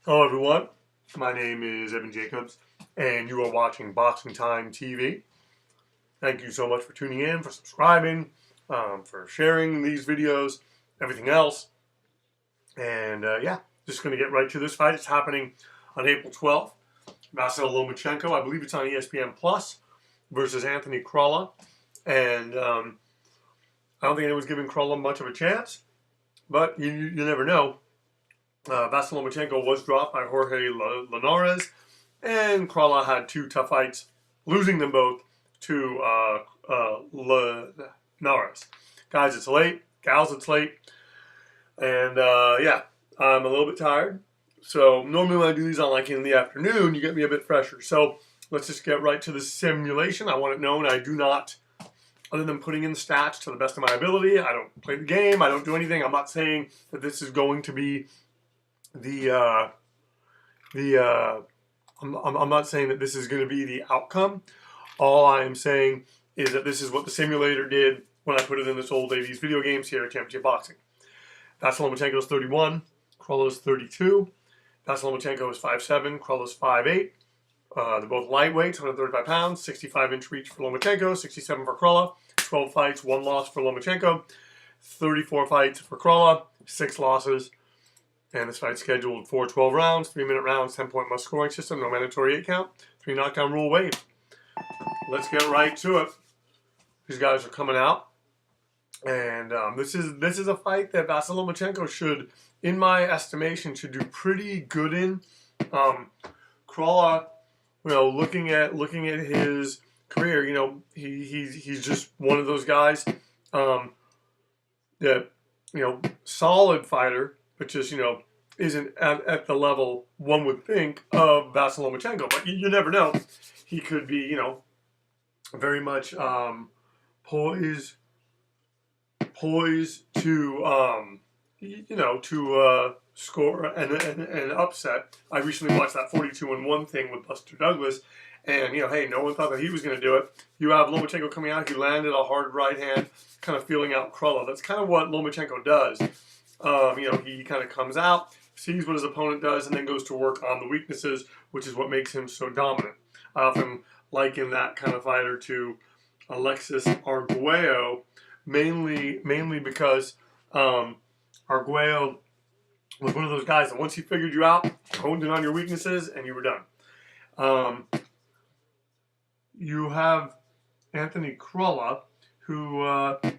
Hello everyone, my name is Evan Jacobs and you are watching Boxing Time TV. Thank you so much for tuning in, for subscribing, for sharing these videos, everything else. And yeah, just going to get right to this fight. It's happening on April 12th. Vasyl Lomachenko, I believe it's on ESPN Plus, versus Anthony Crolla. And I don't think anyone's giving Crolla much of a chance, but you never know. Vasyl Lomachenko was dropped by Jorge Linares, and Crolla had two tough fights, losing them both to Linares. Guys, it's late. Gals, it's late. And yeah, I'm a little bit tired. So normally when I do these on in the afternoon, you get me a bit fresher. So let's just get right to the simulation. I want it known I do not, other than putting in the stats to the best of my ability, I don't play the game. I don't do anything. I'm not saying that this is going to be I'm not saying that this is going to be the outcome. All I am saying is that this is what the simulator did when I put it in this old 80s video games here at Championship Boxing. Vasyl Lomachenko is 31, Crolla is 32. Vasyl Lomachenko is 5'7", Crolla is 5'8". They're both lightweights, 135 pounds, 65-inch reach for Lomachenko, 67 for Crolla, 12 fights, 1 loss for Lomachenko, 34 fights for Crolla, 6 losses. And this fight's scheduled for 12 rounds, 3-minute rounds, 10-point must scoring system, no mandatory 8 count, 3 knockdown rule waived. Let's get right to it. These guys are coming out. And this is a fight that Vasyl Lomachenko should, in my estimation, should do pretty good in. Crolla, looking at his career, he's just one of those guys that, solid fighter, but just, isn't at the level one would think of Vasyl Lomachenko. But you never know. He could be, very much poised to, to score an upset. I recently watched that 42-1 thing with Buster Douglas. And, hey, no one thought that he was going to do it. You have Lomachenko coming out. He landed a hard right hand, kind of feeling out Crolla. That's kind of what Lomachenko does. He kind of comes out, sees what his opponent does, and then goes to work on the weaknesses, which is what makes him so dominant. I often liken that kind of fighter to Alexis Arguello, mainly because Arguello was one of those guys that once he figured you out, honed in on your weaknesses, and you were done. You have Anthony Crolla, who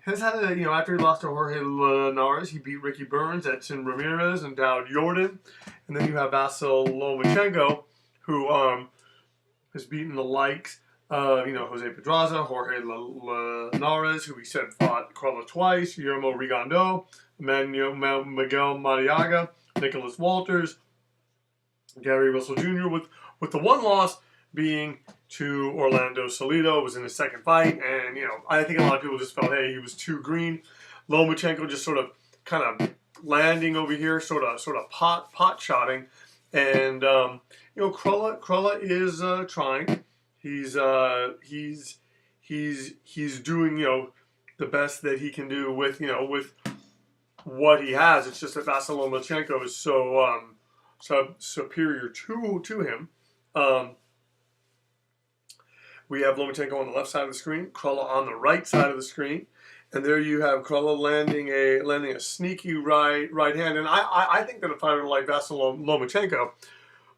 has had after he lost to Jorge Linares, he beat Ricky Burns, Edson Ramirez, and Dowd Jordan. And then you have Vasyl Lomachenko, who has beaten the likes of, Jose Pedraza, Jorge Linares, who we said fought Crolla twice, Guillermo Rigondeaux, Miguel Mariaga, Nicholas Walters, Gary Russell Jr., with the one loss being to Orlando Salido. It was in his second fight, and I think a lot of people just felt, hey, he was too green. Lomachenko just sort of kind of landing over here, sort of pot shotting, and Crolla is trying. He's doing the best that he can do with with what he has. It's just that Vasyl Lomachenko is so superior to him. We have Lomachenko on the left side of the screen, Crolla on the right side of the screen, and there you have Crolla landing a sneaky right hand. And I think that a fighter like Vasyl Lomachenko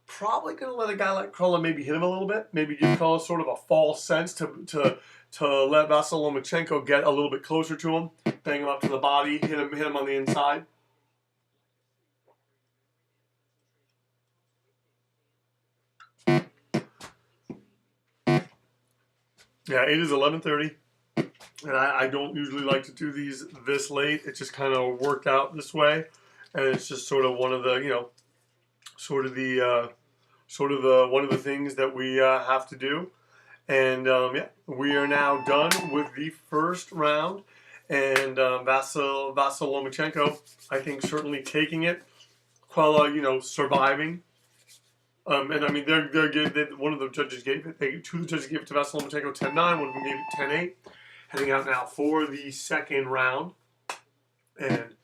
probably going to let a guy like Crolla maybe hit him a little bit, maybe give Crolla sort of a false sense to let Vasyl Lomachenko get a little bit closer to him, bang him up to the body, hit him on the inside. Yeah, it is 11:30, and I don't usually like to do these this late. It just kind of worked out this way, and it's just sort of one of the one of the things that we have to do. And yeah, we are now done with the first round, and Vasyl Lomachenko, I think, certainly taking it. Crolla, surviving. And I mean, one of the judges gave it. Two of the judges gave it to Vasyl Lomachenko 10-9. One of them gave it 10-8. Heading out now for the second round, and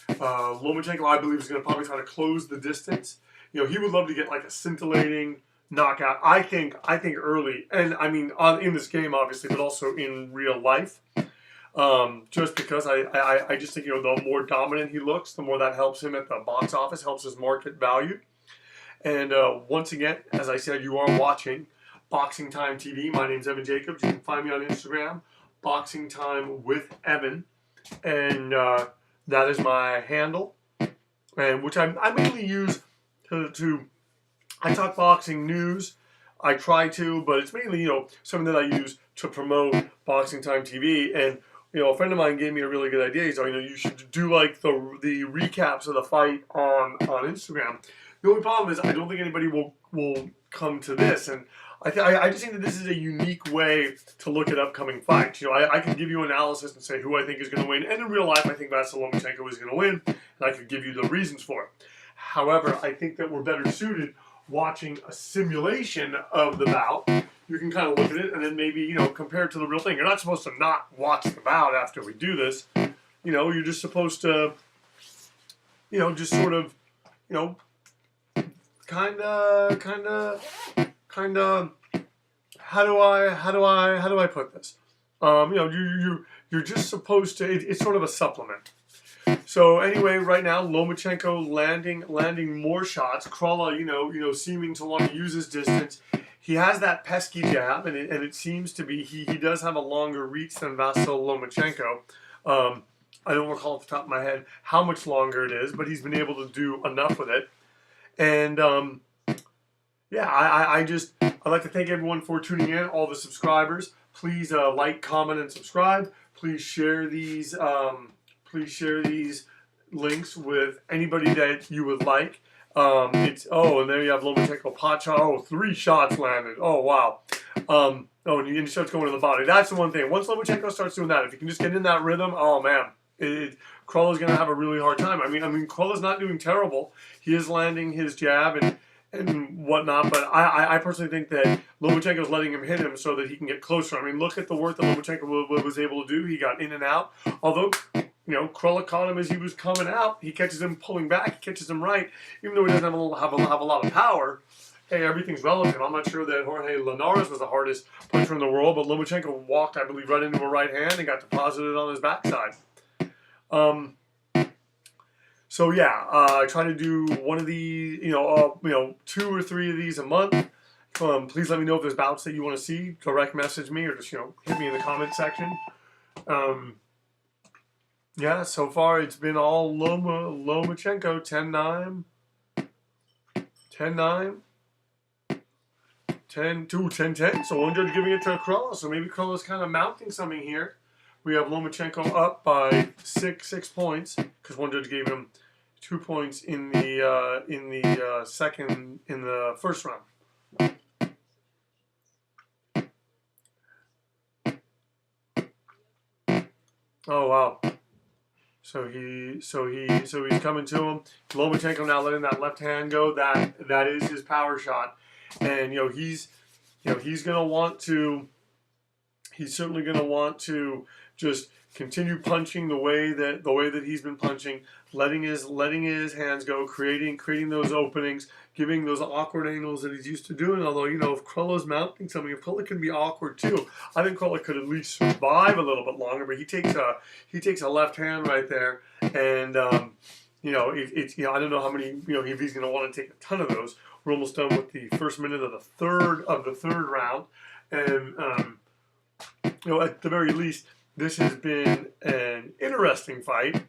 Lomachenko, I believe, is going to probably try to close the distance. You know, he would love to get like a scintillating knockout. I think early, and I mean in this game obviously, but also in real life. Just because I just think, you know, the more dominant he looks, the more that helps him at the box office, helps his market value. And once again, as I said, you are watching Boxing Time TV. My name's Evan Jacobs. You can find me on Instagram, Boxing Time with Evan, and that is my handle, and which I mainly use to I talk boxing news. I try to, but it's mainly, you know, something that I use to promote Boxing Time TV. And you know, a friend of mine gave me a really good idea. He's like, you know, you should do like the recaps of the fight on Instagram. The only problem is I don't think anybody will come to this, and I just think that this is a unique way to look at upcoming fights. You know, I can give you analysis and say who I think is going to win, and in real life I think Vasyl Lomachenko is going to win, and I could give you the reasons for it. However, I think that we're better suited watching a simulation of the bout. You can kind of look at it and then maybe, you know, compare it to the real thing. You're not supposed to not watch the bout after we do this. You know, you're just supposed to, you know, just sort of, you know, kind of, how do I put this? You know, you're just supposed to, it's sort of a supplement. So anyway, right now Lomachenko landing more shots. Crolla, you know, seeming to want to use his distance. He has that pesky jab, and it seems to be he does have a longer reach than Vasyl Lomachenko. I don't recall off the top of my head how much longer it is, but he's been able to do enough with it. And yeah, I'd like to thank everyone for tuning in, all the subscribers. Please like, comment, and subscribe. Please share these links with anybody that you would like. And there you have Lomachenko pot shot. Oh, 3 shots landed. Oh, wow. And he starts going to the body. That's the one thing. Once Lomachenko starts doing that, if you can just get in that rhythm, oh man, Crolla's going to have a really hard time. I mean, Crolla's not doing terrible. He is landing his jab and whatnot, but I personally think that Lomachenko's letting him hit him so that he can get closer. I mean, look at the work that Lomachenko was able to do. He got in and out. Although, you know, Crolla caught him as he was coming out. He catches him pulling back. He catches him right. Even though he doesn't have a lot of power, hey, everything's relative. I'm not sure that Jorge Linares was the hardest puncher in the world, but Lomachenko walked, I believe, right into a right hand and got deposited on his backside. So yeah, I try to do one of these, 2 or 3 of these a month. Please let me know if there's bouts that you want to see. Direct message me or just, hit me in the comment section. Yeah, so far it's been all Lomachenko, 10-9, 10-9, 10-2, 10-10. So one judge giving it to Crolla. So maybe Crolla's kind of mounting something here. We have Lomachenko up by 6 points because one judge gave him 2 points in the first round. Oh wow. So he's coming to him. Lomachenko now letting that left hand go. That is his power shot, and he's gonna want to. He's certainly gonna want to just continue punching the way that he's been punching, letting his hands go, creating those openings, giving those awkward angles that he's used to doing. Although, if Crolla's mounting something, if Crolla can be awkward too, I think Crolla could at least survive a little bit longer. But he takes a left hand right there, and I don't know how many, if he's going to want to take a ton of those. We're almost done with the first minute of the third round, and at the very least, this has been an interesting fight.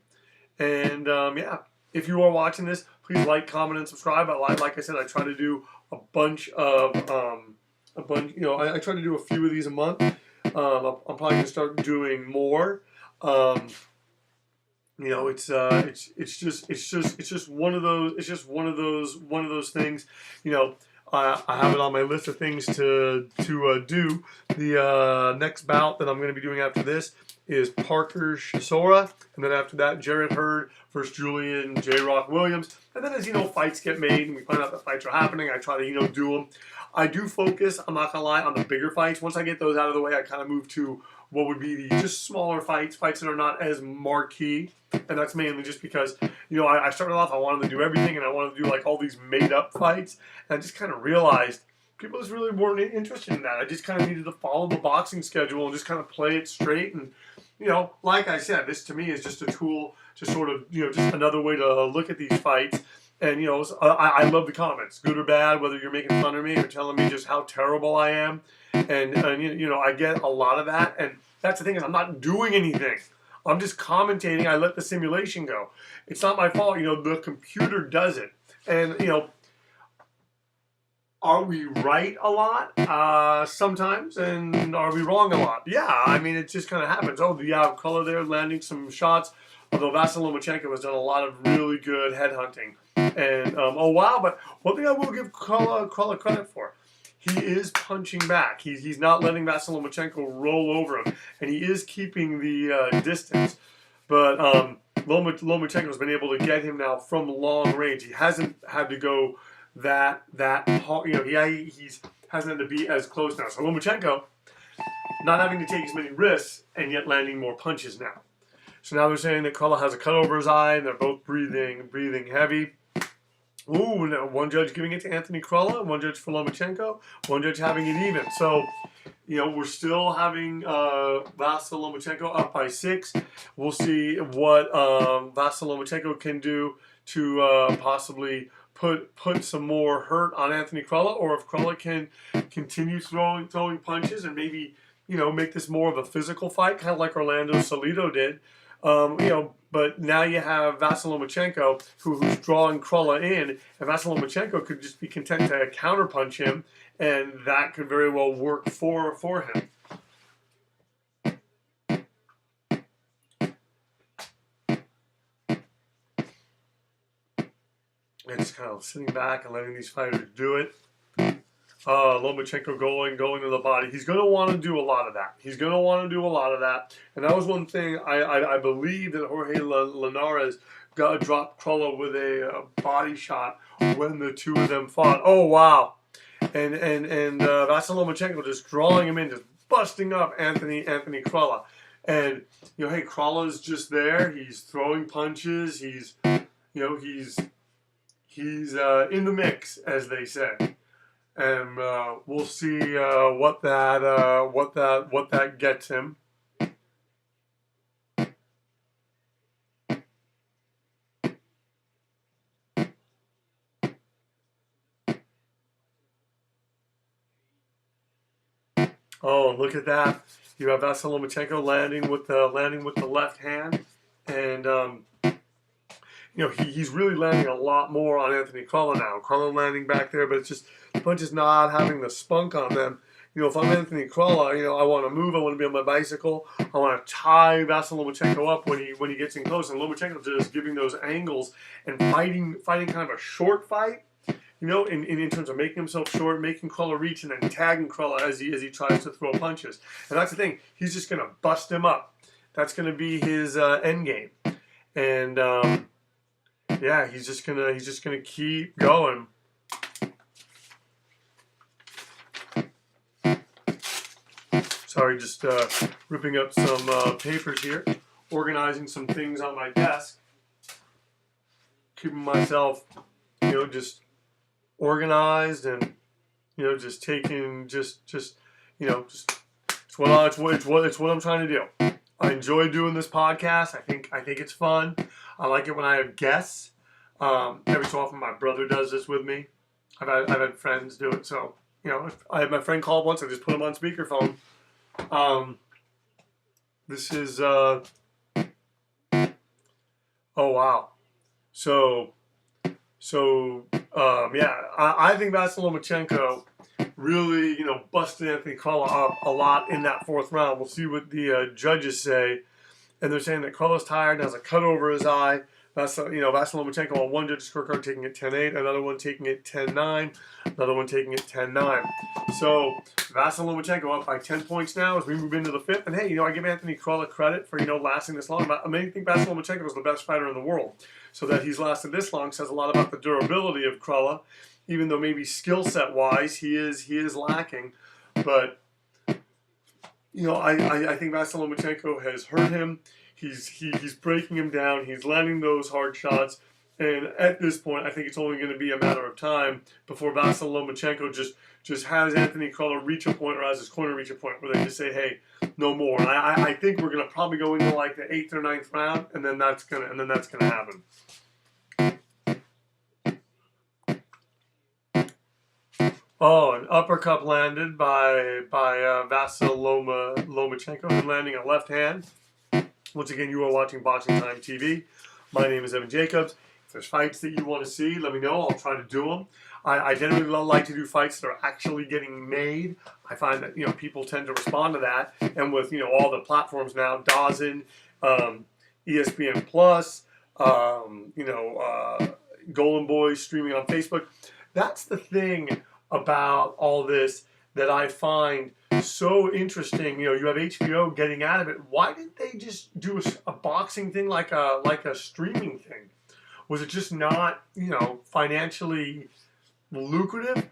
And yeah, if you are watching this, please like, comment, and subscribe. Like I said, I try to do I try to do a few of these a month. I'm probably gonna start doing more. It's just one of those things. I have it on my list of things to do. The next bout that I'm going to be doing after this is Parker Chisora, and then after that, Jarrett Hurd versus Julian J. Rock Williams. And then as fights get made and we find out that fights are happening, I try to do them. I do focus, I'm not gonna lie, on the bigger fights. Once I get those out of the way, I kind of move to what would be the just smaller fights that are not as marquee. And that's mainly just because, I started off, I wanted to do everything, and I wanted to do like all these made-up fights. And I just kind of realized people just really weren't interested in that. I just kind of needed to follow the boxing schedule and just kind of play it straight. And, like I said, this to me is just a tool to sort of, just another way to look at these fights. And, I love the comments, good or bad, whether you're making fun of me or telling me just how terrible I am. And I get a lot of that. And that's the thing, is I'm not doing anything. I'm just commentating. I let the simulation go. It's not my fault. The computer does it. And, are we right a lot? Sometimes. And are we wrong a lot? Yeah, I mean, it just kind of happens. Oh, you have Crolla there landing some shots. Although Vasyl Lomachenko has done a lot of really good headhunting. And, oh, wow. But one thing I will give Crolla credit for, he is punching back. He's not letting Vasyl Lomachenko roll over him. And he is keeping the distance. But Lomachenko's been able to get him now from long range. He hasn't had to go that hard. He hasn't had to be as close now. So Lomachenko not having to take as many risks and yet landing more punches now. So now they're saying that Crolla has a cut over his eye, and they're both breathing heavy. Ooh, now one judge giving it to Anthony Crolla, one judge for Lomachenko, one judge having it even. So, we're still having Vasyl Lomachenko up by 6. We'll see what Vasyl Lomachenko can do to possibly put some more hurt on Anthony Crolla, or if Crolla can continue throwing punches and maybe, make this more of a physical fight, kind of like Orlando Salido did. But now you have Vasyl Lomachenko who's drawing Crolla in, and Vasyl Lomachenko could just be content to counterpunch him, and that could very well work for him. And just kind of sitting back and letting these fighters do it. Lomachenko going to the body. He's going to want to do a lot of that. And that was one thing I believe that Jorge Linares dropped Crolla with a body shot when the two of them fought. Oh, wow. And Vasyl Lomachenko just drawing him in, just busting up Anthony Crolla. And, hey, Crolla's just there. He's throwing punches. He's in the mix, as they say. And we'll see what that gets him. Oh, look at that! You have Vasyl Lomachenko landing with the left hand, and he's really landing a lot more on Anthony Crolla now. Crolla landing back there, but it's just the punches not having the spunk on them. If I'm Anthony Crolla, I want to move. I want to be on my bicycle. I want to tie Vasyl Lomachenko up when he gets in close. And Lomachenko just giving those angles and fighting kind of a short fight. In terms of making himself short, making Crolla reach, and then tagging Crolla as he tries to throw punches. And that's the thing. He's just gonna bust him up. That's gonna be his end game. And yeah, he's just gonna keep going. Sorry, just ripping up some papers here, organizing some things on my desk, keeping myself, just organized and, just taking, it's what I'm trying to do. I enjoy doing this podcast. I think it's fun. I like it when I have guests. Every so often, my brother does this with me. I've had friends do it. So, if I had my friend call once, I just put him on speakerphone. This is, oh wow. So, yeah, I think Vasyl Lomachenko really, busted Anthony Crolla up a lot in that 4th round. We'll see what the judges say. And they're saying that Crolla's tired and has a cut over his eye. Vasyl Lomachenko on one judge's scorecard taking it 10-8, another one taking it 10-9, another one taking it 10-9. So Vasyl Lomachenko up by 10 points now as we move into the 5th. And hey, I give Anthony Crolla credit for, lasting this long. I think Vasyl Lomachenko is the best fighter in the world. So that he's lasted this long says a lot about the durability of Crolla, even though maybe skill set wise he is lacking. But I think Vasyl Lomachenko has hurt him. He's breaking him down. He's landing those hard shots. And at this point, I think it's only going to be a matter of time before Vasyl Lomachenko just has Anthony Crolla reach a point, or has his corner reach a point where they just say, "Hey, no more." And I think we're going to probably go into like the 8th or 9th round, and then that's gonna happen. Oh, an uppercut landed by Vasyl Lomachenko, and landing a left hand. Once again, you are watching Boxing Time TV. My name is Evan Jacobs. If there's fights that you want to see, let me know. I'll try to do them. I generally like to do fights that are actually getting made. I find that people tend to respond to that, and with all the platforms now, Dawson, ESPN Plus, Golden Boy streaming on Facebook. That's the thing about all this that I find so interesting. You have HBO getting out of it. Why didn't they just do a boxing thing like a streaming thing? Was it just not financially lucrative?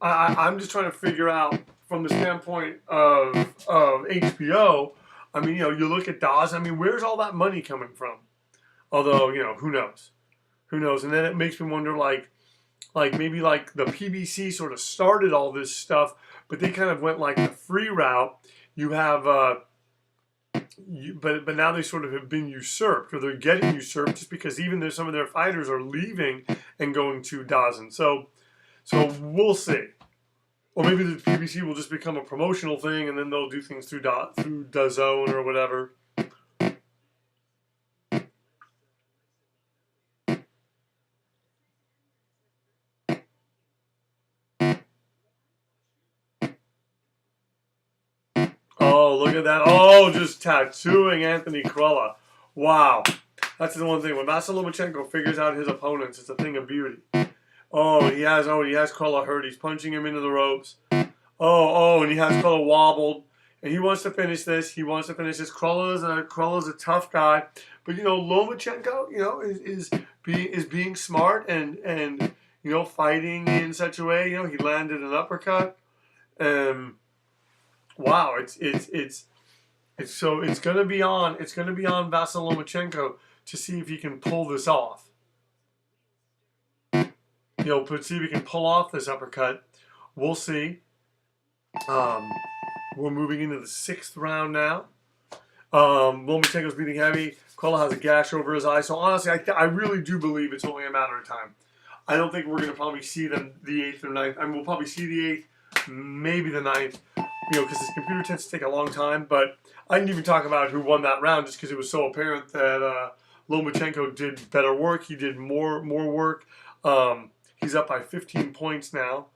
I'm just trying to figure out from the standpoint of HBO. I mean, you look at Dawes. I mean, where's all that money coming from? Although, who knows? Who knows? And then it makes me wonder, like maybe like the PBC sort of started all this stuff, but they kind of went like the free route. You have, but now they sort of have been usurped, or they're getting usurped, just because even some of their fighters are leaving and going to Dawson. So we'll see. Or maybe the PBC will just become a promotional thing, and then they'll do things through DAZN or whatever. Oh, look at that. Oh, just tattooing Anthony Crolla. Wow. That's the one thing. When Vasyl Lomachenko figures out his opponents, it's a thing of beauty. He has Crolla hurt. He's punching him into the ropes. And he has Crolla wobbled. And he wants to finish this. Crolla's a tough guy. But, Lomachenko, is being smart and fighting in such a way. He landed an uppercut. Wow, it's gonna be on Vasyl Lomachenko to see if he can pull this off. See if he can pull off this uppercut. We'll see. We're moving into the 6th round now. Lomachenko's beating heavy. Crolla has a gash over his eye. So honestly, I really do believe it's only a matter of time. I don't think we're gonna probably see the 8th or 9th. I mean, we'll probably see the 8th, maybe the 9th. Because this computer tends to take a long time. But I didn't even talk about who won that round, just because it was so apparent that Lomachenko did better work. He did more work. He's up by 15 points now.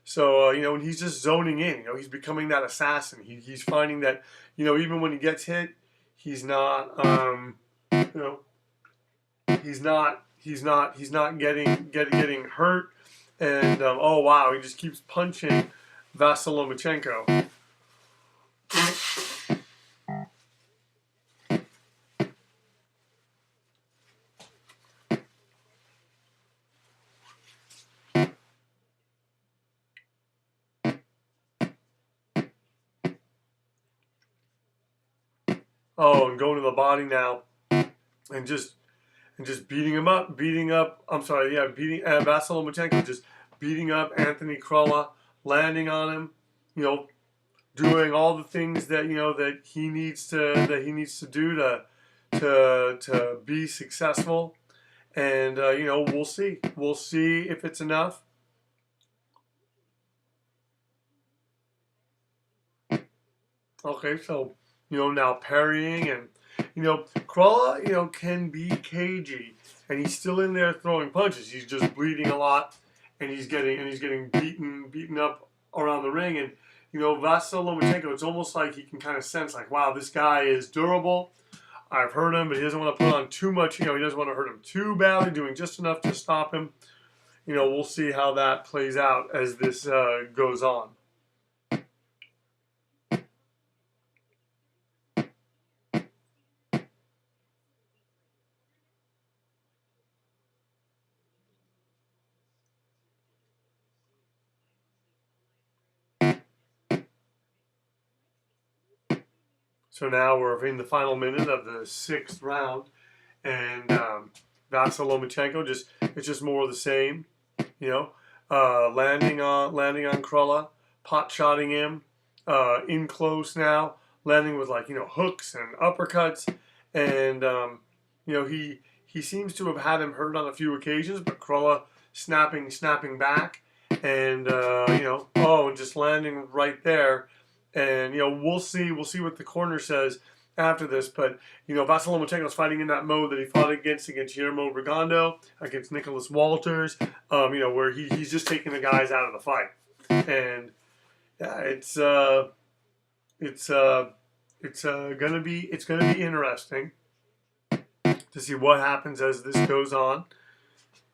So, and he's just zoning in. He's becoming that assassin. He's finding that, even when he gets hit, he's not, he's not getting hurt. And, oh, wow, he just keeps punching Vasyl Lomachenko. Oh, and going to the body now, and just beating him up, Vasyl Lomachenko just beating up Anthony Crolla, landing on him, doing all the things that that he needs to do to be successful, and we'll see if it's enough. Okay, so now parrying, and Crolla can be cagey, and he's still in there throwing punches. He's just bleeding a lot, and he's getting beaten up around the ring, and Vasyl Lomachenko, it's almost like he can kind of sense, like, wow, this guy is durable. I've hurt him, but he doesn't want to put on too much. He doesn't want to hurt him too badly, doing just enough to stop him. We'll see how that plays out as this goes on. So now we're in the final minute of the 6th round, and Vasyl Lomachenko it's just more of the same, you know, landing on Crolla, pot shotting him, in close now, landing with hooks and uppercuts, and he seems to have had him hurt on a few occasions, but Crolla snapping back, and and just landing right there. And we'll see what the corner says after this. But Vasyl Lomachenko's fighting in that mode that he fought against Guillermo Rigondeaux, against Nicholas Walters. Where he's just taking the guys out of the fight. And yeah, it's gonna be interesting to see what happens as this goes on.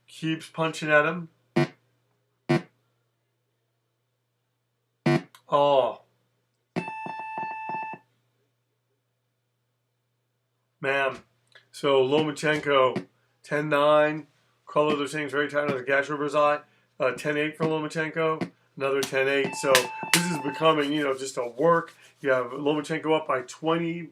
Keeps punching at him. Oh. Man, so Lomachenko, 10-9. Crolla, they're saying, is very tight on the gash over his eye. 10-8 for Lomachenko. Another 10-8. So this is becoming, just a work. You have Lomachenko up by 20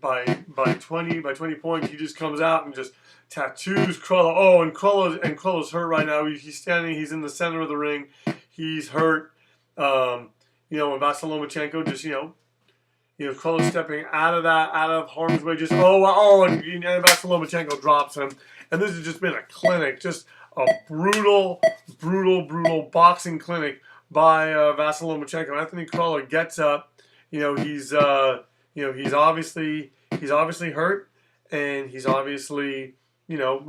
points. He just comes out and just tattoos Crolla. Oh, and Crolla's hurt right now. He's standing. He's in the center of the ring. He's hurt. And Vasyl Lomachenko just, Crolla stepping out of harm's way, just and Vasyl Lomachenko drops him. And this has just been a clinic, just a brutal boxing clinic by Vasyl Lomachenko. Anthony Crolla gets up. He's obviously hurt, and he's obviously not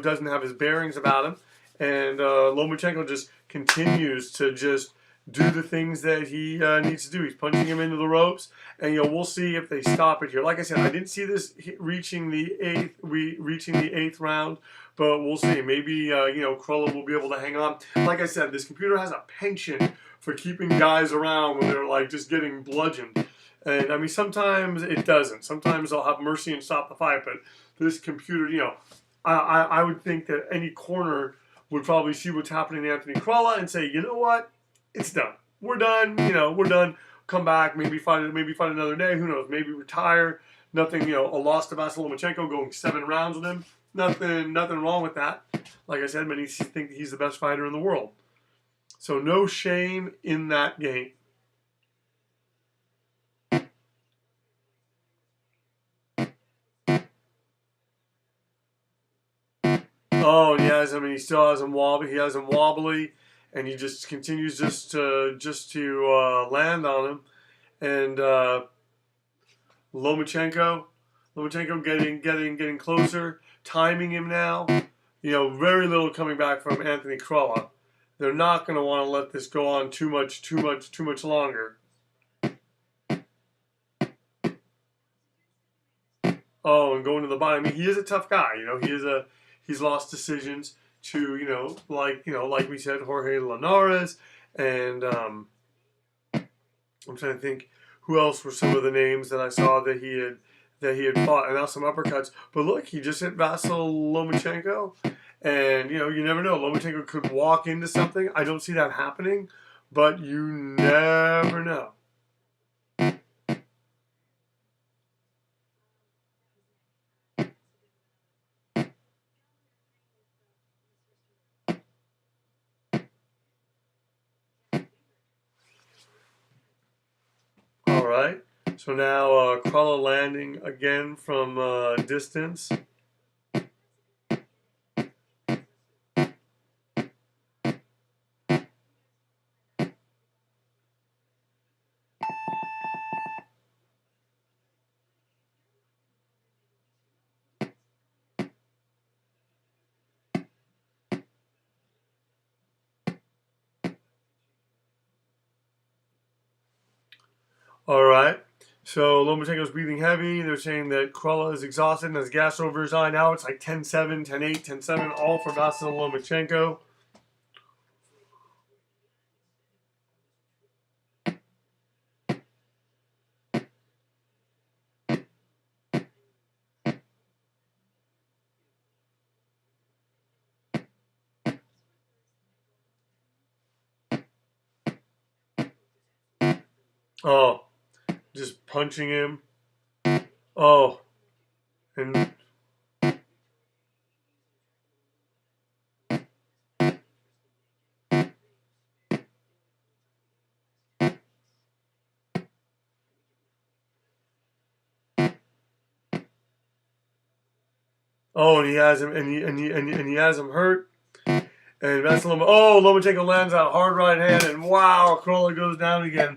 doesn't have his bearings about him. And Lomachenko just continues to just do the things that he needs to do. He's punching him into the ropes, and we'll see if they stop it here. Like I said, I didn't see this reaching the eighth round, but we'll see. Maybe Crolla will be able to hang on. Like I said, this computer has a penchant for keeping guys around when they're just getting bludgeoned. And I mean, sometimes it doesn't. Sometimes they'll have mercy and stop the fight. But this computer, I would think that any corner would probably see what's happening to Anthony Crolla and say, you know what? It's done. We're done. We're done. Come back. Maybe fight another day. Who knows? Maybe retire. Nothing. A loss to Vasyl Lomachenko, going 7 rounds with him. Nothing wrong with that. Like I said, many think he's the best fighter in the world. So no shame in that game. Oh, and he still has him wobbly. He has him wobbly. And he just continues to land on him, and Lomachenko getting closer, timing him now. Very little coming back from Anthony Crolla. They're not going to want to let this go on too much longer. Oh, and going to the bottom. I mean, he is a tough guy. He's lost decisions to like we said, Jorge Linares, and I'm trying to think who else were some of the names that I saw that he had fought, and now some uppercuts. But look, he just hit Vasyl Lomachenko, and you never know. Lomachenko could walk into something. I don't see that happening, but you never know. All right. So now Crolla landing again from distance. All right. So Lomachenko's breathing heavy. They're saying that Crolla is exhausted and has gas over his eye. Now it's like 10-7, 10-8, 10-7, all for Vasyl Lomachenko. Oh, just punching him. Oh, and and he has him, and he has him hurt. And Vasyl Lomachenko lands out hard right hand, and wow, Crolla goes down again.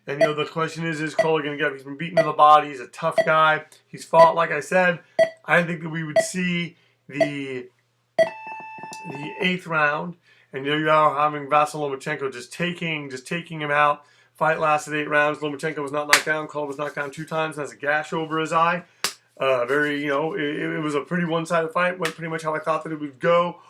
And the question is Crolla going to get up? He's been beaten to the body. He's a tough guy. He's fought, like I said. I didn't think that we would see the 8th round, and you are having Vasyl Lomachenko just taking him out. Fight lasted 8 rounds. Lomachenko was not knocked down. Crolla was knocked down 2 times and has a gash over his eye. It was a pretty one-sided fight. Went pretty much how I thought that it would go.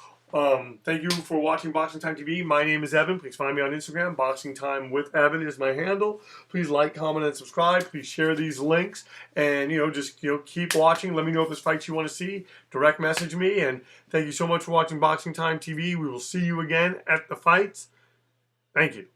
Thank you for watching Boxing Time TV. My name is Evan. Please find me on Instagram. Boxing Time with Evan is my handle. Please like, comment, and subscribe. Please share these links. And, just keep watching. Let me know if there's fights you want to see. Direct message me. And thank you so much for watching Boxing Time TV. We will see you again at the fights. Thank you.